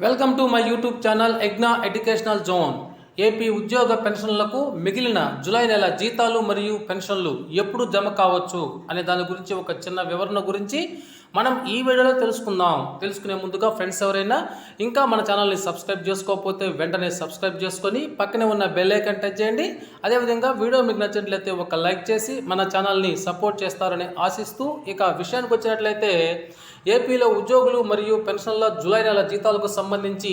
Welcome to my YouTube channel ఎగ్నా educational zone. AP ఉద్యోగ పెన్షన్లకు మిగిలిన జూలై నెల జీతాలు మరియు పెన్షన్లు ఎప్పుడు జమ కావచ్చు అనే దాని గురించి ఒక చిన్న వివరణ గురించి మనం ఈ వీడియోలో తెలుసుకుందాం. తెలుసుకునే ముందుగా ఫ్రెండ్స్ ఎవరైనా ఇంకా మన ఛానల్ని సబ్స్క్రైబ్ చేసుకోకపోతే వెంటనే సబ్స్క్రైబ్ చేసుకొని పక్కనే ఉన్న బెల్ ఐకాన్ టచ్ చేయండి. అదేవిధంగా వీడియో మీకు నచ్చినట్లయితే ఒక లైక్ చేసి మన ఛానల్ని సపోర్ట్ చేస్తారని ఆశిస్తూ ఇక విషయానికి వచ్చినట్లయితే ఏపీలో ఉద్యోగులు మరియు పెన్షన్ల జూలై నెల జీతాలకు సంబంధించి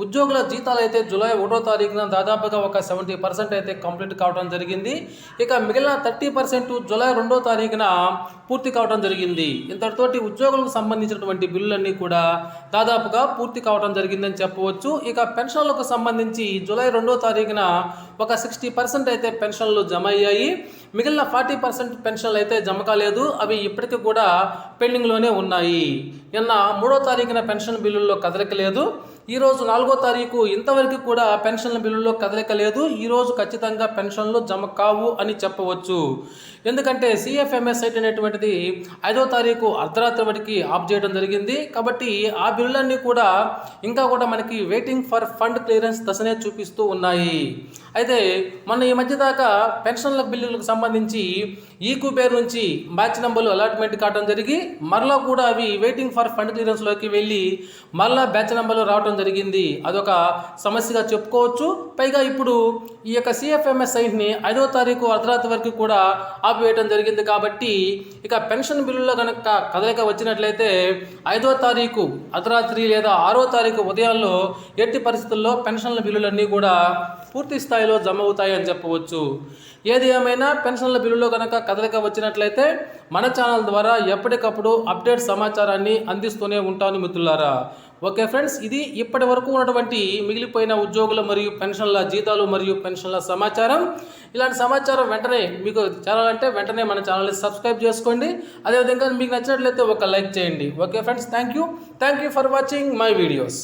ఉద్యోగుల జీతాలు అయితే జూలై 1వ తారీఖున దాదాపుగా ఒక 70% అయితే కంప్లీట్ కావడం జరిగింది. ఇక మిగిలిన 30% జూలై 2వ తారీఖున పూర్తి కావడం జరిగింది. ఇంతటితోటి ఉద్యోగులకు సంబంధించినటువంటి బిల్లులన్నీ కూడా దాదాపుగా పూర్తి కావడం జరిగిందని చెప్పవచ్చు. ఇక పెన్షన్లకు సంబంధించి జూలై 2వ తారీఖున ఒక 60% అయితే పెన్షన్లు జమ అయ్యాయి. మిగిలిన 40% పెన్షన్లు అయితే జమ కాలేదు. అవి ఇప్పటికీ కూడా పెండింగ్లోనే ఉన్నాయి. నిన్న 3వ తారీఖున పెన్షన్ బిల్లుల్లో కదలిక లేదు. ఈరోజు 4వ తారీఖు ఇంతవరకు కూడా పెన్షన్ల బిల్లుల్లో కదలిక లేదు. ఈరోజు ఖచ్చితంగా పెన్షన్లు జమ కావు అని చెప్పవచ్చు. ఎందుకంటే సిఎఫ్ఎంఎస్ సైట్ అనేటువంటిది 5వ తారీఖు అర్ధరాత్రి వరకు ఆఫ్ చేయడం జరిగింది. కాబట్టి ఆ బిల్లులన్నీ కూడా ఇంకా కూడా మనకి వెయిటింగ్ ఫర్ ఫండ్ క్లియరెన్స్ దశనే చూపిస్తూ ఉన్నాయి. అయితే మొన్న ఈ మధ్య దాకా పెన్షన్ల బిల్లులకు సంబంధించి ఈక్యూబేర్ నుంచి బ్యాచ్ నెంబర్లు అలాట్మెంట్ కావడం జరిగి మరలా కూడా అవి వెయిటింగ్ ఫర్ ఫండ్ క్లియరెన్స్లోకి వెళ్ళి మరలా బ్యాచ్ నెంబర్లు రావడం జరిగింది. అదొక సమస్యగా చెప్పుకోవచ్చు. పైగా ఇప్పుడు ఈ యొక్క సిఎఫ్ఎంఎస్ సైట్ని 5వ తారీఖు అర్ధరాత్రి వరకు కూడా ఆపివేయడం జరిగింది. కాబట్టి ఇక పెన్షన్ బిల్లులో కనుక కదలిక వచ్చినట్లయితే 5వ తారీఖు అర్ధరాత్రి లేదా 6వ తారీఖు ఉదయాల్లో ఎట్టి పరిస్థితుల్లో పెన్షన్ల బిల్లులన్నీ కూడా పూర్తి స్థాయిలో జమ అవుతాయి అని చెప్పవచ్చు. ఏది ఏమైనా పెన్షన్ల బిల్లులో కనుక కదలిక వచ్చినట్లయితే మన ఛానల్ ద్వారా ఎప్పటికప్పుడు అప్డేట్ సమాచారాన్ని అందిస్తూనే ఉంటాను మిత్రులారా. ఓకే ఫ్రెండ్స్, ఇది ఇప్పటి వరకు ఉన్నటువంటి మిగిలిపోయిన ఉద్యోగుల మరియు పెన్షన్ల జీతాలు మరియు పెన్షన్ల సమాచారం. ఇలాంటి సమాచారం వెంటనే మీకు చేరాలంటే వెంటనే మన ఛానల్ని సబ్స్క్రైబ్ చేసుకోండి. అదేవిధంగా మీకు నచ్చినట్లయితే ఒక లైక్ చేయండి. Okay friends, thank you for watching my videos.